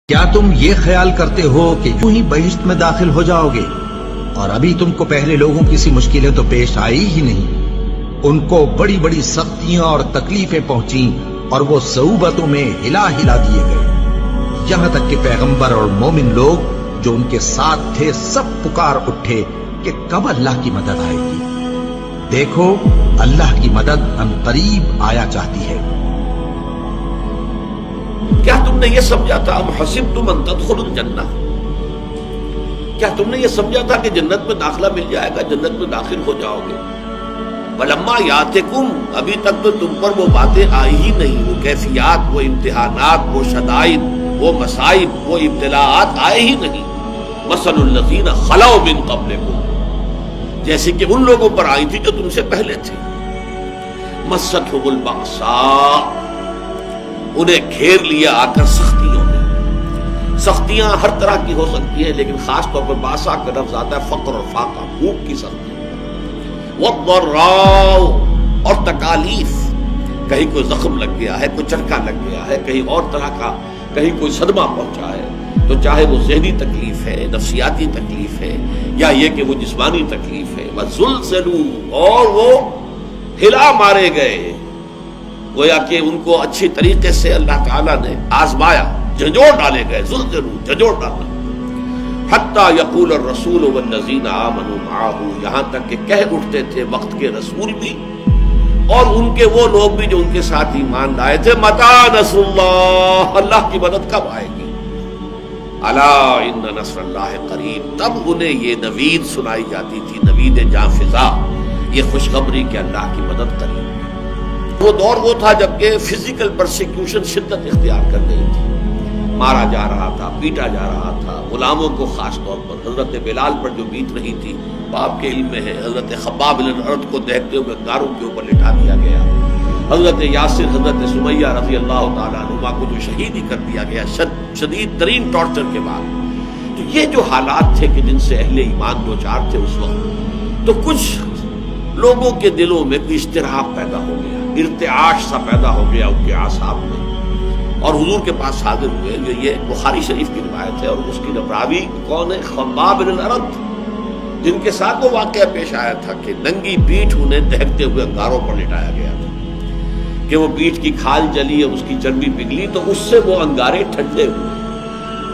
کیا تم یہ خیال کرتے ہو کہ یوں ہی بہشت میں داخل ہو جاؤ گے اور ابھی تم کو پہلے لوگوں کی سی مشکلیں تو پیش آئی ہی نہیں؟ ان کو بڑی بڑی سختیاں اور تکلیفیں پہنچیں اور وہ صعوبتوں میں ہلا ہلا دیے گئے، یہاں تک کہ پیغمبر اور مومن لوگ جو ان کے ساتھ تھے سب پکار اٹھے کہ کب اللہ کی مدد آئے گی۔ دیکھو اللہ کی مدد عنقریب آیا چاہتی ہے۔ کیا تم نے یہ سمجھا تھا ام حسبتم ان تدخلوا الجنہ، کیا تم نے یہ سمجھا تھا کہ جنت میں داخلہ مل جائے گا، جنت میں داخل ہو جاؤ گے؟ ولما یاتکم، ابھی تک تو تم پر وہ باتیں آئی ہی نہیں، وہ کیفیات، وہ امتحانات، وہ شدائد، وہ مصائب، وہ ابتلاءات آئے ہی نہیں۔ مثل الذین خلوا من قبلکم، جیسے کہ ان لوگوں پر آئی تھی جو تم سے پہلے تھے۔ مستھم البأساء، انہیں گھیر لیا آ کر سختیوں نے۔ سختیاں ہر طرح کی ہو سکتی ہیں، لیکن خاص طور پر باسا کا لفظ آتا ہے فقر اور فاقہ، بھوک کی سختی۔ والضراء، اور تکالیف، کہیں کوئی زخم لگ گیا ہے، کوئی چرکا لگ گیا ہے، کہیں اور طرح کا، کہیں کوئی صدمہ پہنچا ہے، تو چاہے وہ ذہنی تکلیف ہے، نفسیاتی تکلیف ہے، یا یہ کہ وہ جسمانی تکلیف ہے۔ وزلزلوا، اور وہ ہلا مارے گئے، گویا کہ ان کو اچھی طریقے سے اللہ تعالیٰ نے آزمایا، جھنجھوڑ ڈالے گئے، زلزلوا، جھنجھوڑ ڈالا۔ حتیٰ یقول الرسول والذین آمنوا معہ، یہاں تک کہ کہہ اٹھتے تھے وقت کے رسول بھی اور ان کے وہ لوگ بھی جو ان کے ساتھ ایمان لائے تھے، متی نصر اللہ، اللہ کی مدد کب آئے گی؟ الا ان نصر اللہ قریب، تب انہیں یہ نوید سنائی جاتی تھی، نوید جاں فضا، یہ خوشخبری کہ اللہ کی مدد قریب۔ وہ دور وہ تھا جبکہ فزیکل پرسیکیوشن شدت اختیار کر گئی تھی، مارا جا رہا تھا، پیٹا جا رہا تھا، غلاموں کو خاص طور پر حضرت بلال پر جو بیت رہی تھی باپ کے علم میں ہے، حضرت خباب بن الارت کو دیکھتے ہوئے گاروں کے اوپر لٹا دیا گیا، حضرت یاسر، حضرت سمیہ رضی اللہ تعالیٰ عنہما کو جو شہید ہی کر دیا گیا شدید ترین ٹارچر کے بعد۔ تو یہ جو حالات تھے کہ جن سے اہل ایمان دو چار تھے اس وقت، تو کچھ لوگوں کے دلوں میں کوئی اضطراب پیدا ہو گیا، ارتعاش سا پیدا ہو گیا ان کے اعصاب میں، اور حضور کے پاس حاضر ہوئے۔ جو یہ بخاری شریف کی روایت ہے، اور اس کی راوی کون ہے؟ خباب بن الارت، جن کے ساتھ وہ واقعہ پیش آیا تھا کہ ننگی پیٹھ انہیں دہکتے ہوئے انگاروں پر لٹایا گیا تھا، کہ وہ پیٹھ کی کھال جلی اور اس کی چربی پگھلی تو اس سے وہ انگارے ٹھنڈے ہوئے۔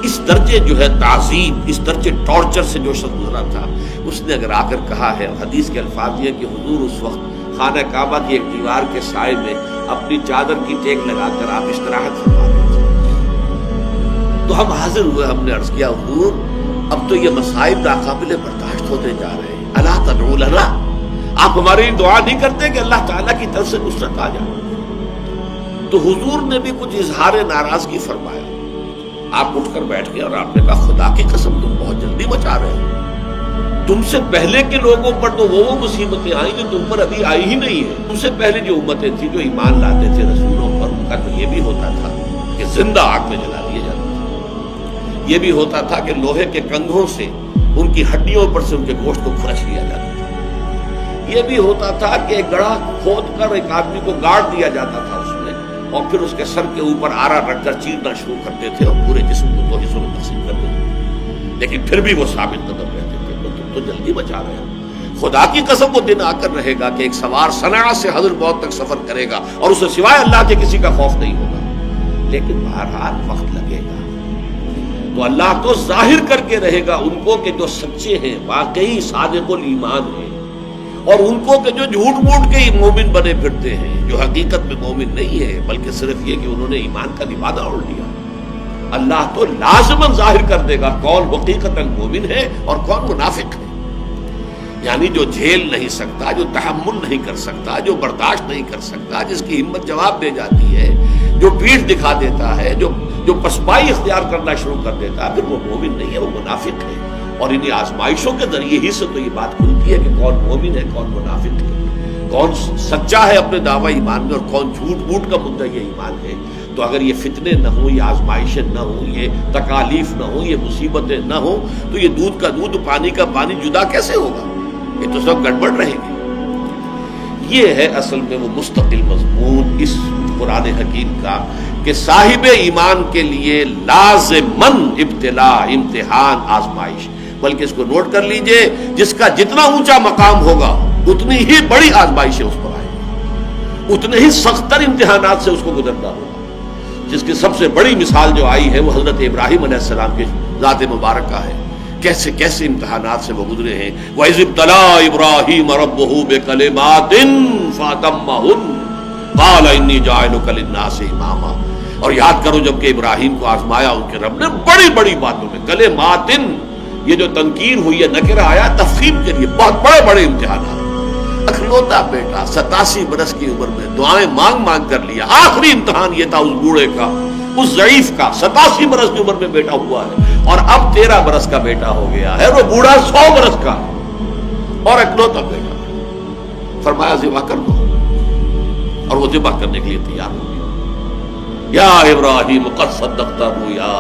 اس درجے جو ہے تعذیب، اس درجے ٹارچر سے جو شخص گزرا تھا، اس نے اگر آ کر کہا ہے، حدیث کے الفاظ یہ کہ حضور اس وقت خانہ کعبہ کی ایک دیوار کے سائے میں اپنی چادر کی ٹیک لگا کر آپ استراحت فرما رہے تھے، تو ہم حاضر ہوئے، ہم نے عرض کیا حضور اب تو یہ مصائب ناقابل برداشت ہوتے جا رہے ہیں، الا تدعو لنا، آپ ہماری دعا نہیں کرتے کہ اللہ تعالیٰ کی طرف سے نصرت آ جائے؟ تو حضور نے بھی کچھ اظہار ناراضگی فرمایا، آپ اٹھ کر بیٹھ گئے اور آپ نے کہا خدا کی قسم تم بہت جلدی مچا رہے ہو، تم سے پہلے کے لوگوں پر تو وہ مصیبتیں آئیں جو تم پر ابھی آئی ہی نہیں ہے۔ تم سے پہلے جو امتیں تھیں جو ایمان لاتے تھے رسولوں پر، ان کا تو یہ بھی ہوتا تھا کہ زندہ آگ میں جلا دیے جاتے تھے، یہ بھی ہوتا تھا کہ لوہے کے کنگھوں سے ان کی ہڈیوں پر سے ان کے گوشت کو کھرچ لیا جاتا تھا، یہ بھی ہوتا تھا کہ ایک گڑھا کھود کر ایک آدمی کو گاڑ دیا جاتا تھا اس میں، اور پھر اس کے سر کے اوپر آرا رکھ کر چیرنا شروع کرتے تھے اور پورے جسم کو دو حصوں میں تقسیم کر دیتے، لیکن پھر بھی وہ ثابت قدم رہتے تھے کہ تم تو جلدی بچا رہے ہو۔ خدا کی قسم وہ دن آ کر رہے گا کہ ایک سوار صنعاء سے حضر موت تک سفر کرے گا اور اسے سوائے اللہ کے کسی کا خوف نہیں ہوگا، لیکن بہرحال وقت لگے گا، تو اللہ تو ظاہر کر کے رہے گا ان کو کہ جو سچے ہیں، واقعی صادق الایمان ہیں، اور ان کو کہ جو جھوٹ موٹ کے ہی مومن بنے پھرتے ہیں، جو حقیقت میں مومن نہیں ہے بلکہ صرف یہ کہ انہوں نے ایمان کا لبادہ اوڑھ لیا۔ اللہ تو لازماً ظاہر کر دے گا کون حقیقتاً مومن ہے اور کون منافق ہے، یعنی جو جھیل نہیں سکتا، جو تحمل نہیں کر سکتا، جو برداشت نہیں کر سکتا، جس کی ہمت جواب دے جاتی ہے، جو پیٹھ دکھا دیتا ہے، جو پسپائی اختیار کرنا شروع کر دیتا ہے، پھر وہ مومن نہیں ہے، وہ منافق ہے۔ اور انہیں آزمائشوں کے ذریعے ہی سے تو یہ بات کھلتی ہے کہ کون مومن ہے، کون منافق ہے، کون سچا ہے اپنے دعوی ایمان میں اور کون جھوٹ موٹ کا مدعی ایمان ہے۔ تو اگر یہ فتنے نہ ہوں، یہ آزمائشیں نہ ہوں، یہ تکالیف نہ ہوں، یہ مصیبتیں نہ ہوں، تو یہ دودھ کا دودھ، پانی کا پانی جدا کیسے ہوگا؟ یہ تو سب گڑبڑ رہے گی۔ یہ ہے اصل میں وہ مستقل مضمون اس قرآن حکیم کا کہ صاحب ایمان کے لیے لازمن ابتلا، امتحان، آزمائش، بلکہ اس کو نوٹ کر لیجئے، جس کا جتنا اونچا مقام ہوگا اتنی ہی بڑی آزمائشیں اس پر آئیں گی، اتنے ہی سختر امتحانات سے اس کو گزرنا ہوگا۔ جس کی سب سے بڑی مثال جو آئی ہے وہ حضرت ابراہیم علیہ السلام کی ذات مبارکہ ہے، کیسے کیسے امتحانات سے وہ گزرے ہیں۔ وَإِذِ ابْتَلَىٰ إِبْرَاهِيمَ رَبُّهُ بِكَلِمَاتٍ فَأَتَمَّهُنَّ قَالَ إِنِّي جَاعِلُكَ لِلنَّاسِ إِمَامًا، اور یاد کرو جب کہ ابراہیم کو آزمایا ان کے رب نے بڑی بڑی باتوں میں، کلماتن، یہ جو تنکیر ہوئی ہے، نکرہ آیا تفخیم کے لیے، بہت بڑے بڑے امتحانات۔ اکلوتا بیٹا 87 برس کی عمر میں دعائیں مانگ مانگ کر لیا، آخری امتحان یہ تھا اس بوڑھے کا، اس ضعیف کا، 87 برس کی عمر میں بیٹا ہوا ہے، اور اب 13 برس کا بیٹا ہو گیا ہے، وہ بوڑھا 100 برس کا اور اکلوتا بیٹا۔ فرمایا ذبح کر دو، اور وہ ذبح کرنے کے لیے تیار ہو گیا۔ یا ابراہیم قد صدقت الرؤیا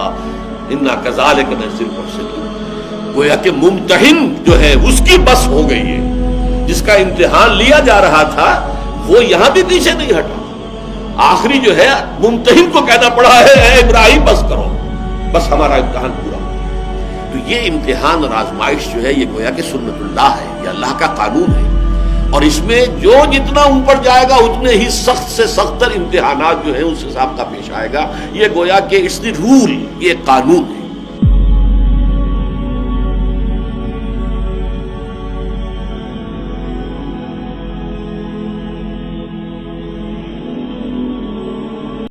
انا کذالک نجزی المحسنین، گویا کہ ممتحن جو ہے اس کی بس ہو گئی ہے، جس کا امتحان لیا جا رہا تھا وہ یہاں بھی پیچھے نہیں ہٹا، آخری جو ہے ممتحن کو کہنا پڑا ہے اے ابراہیم بس کرو، بس ہمارا امتحان پورا ہو۔ تو یہ امتحان اور آزمائش جو ہے یہ گویا کہ سنت اللہ ہے، یہ اللہ کا قانون ہے، اور اس میں جو جتنا اوپر جائے گا اتنے ہی سخت سے سختر امتحانات جو ہیں اس حساب کا پیش آئے گا۔ یہ گویا کہ اٹس دی رول، یہ قانون ہے۔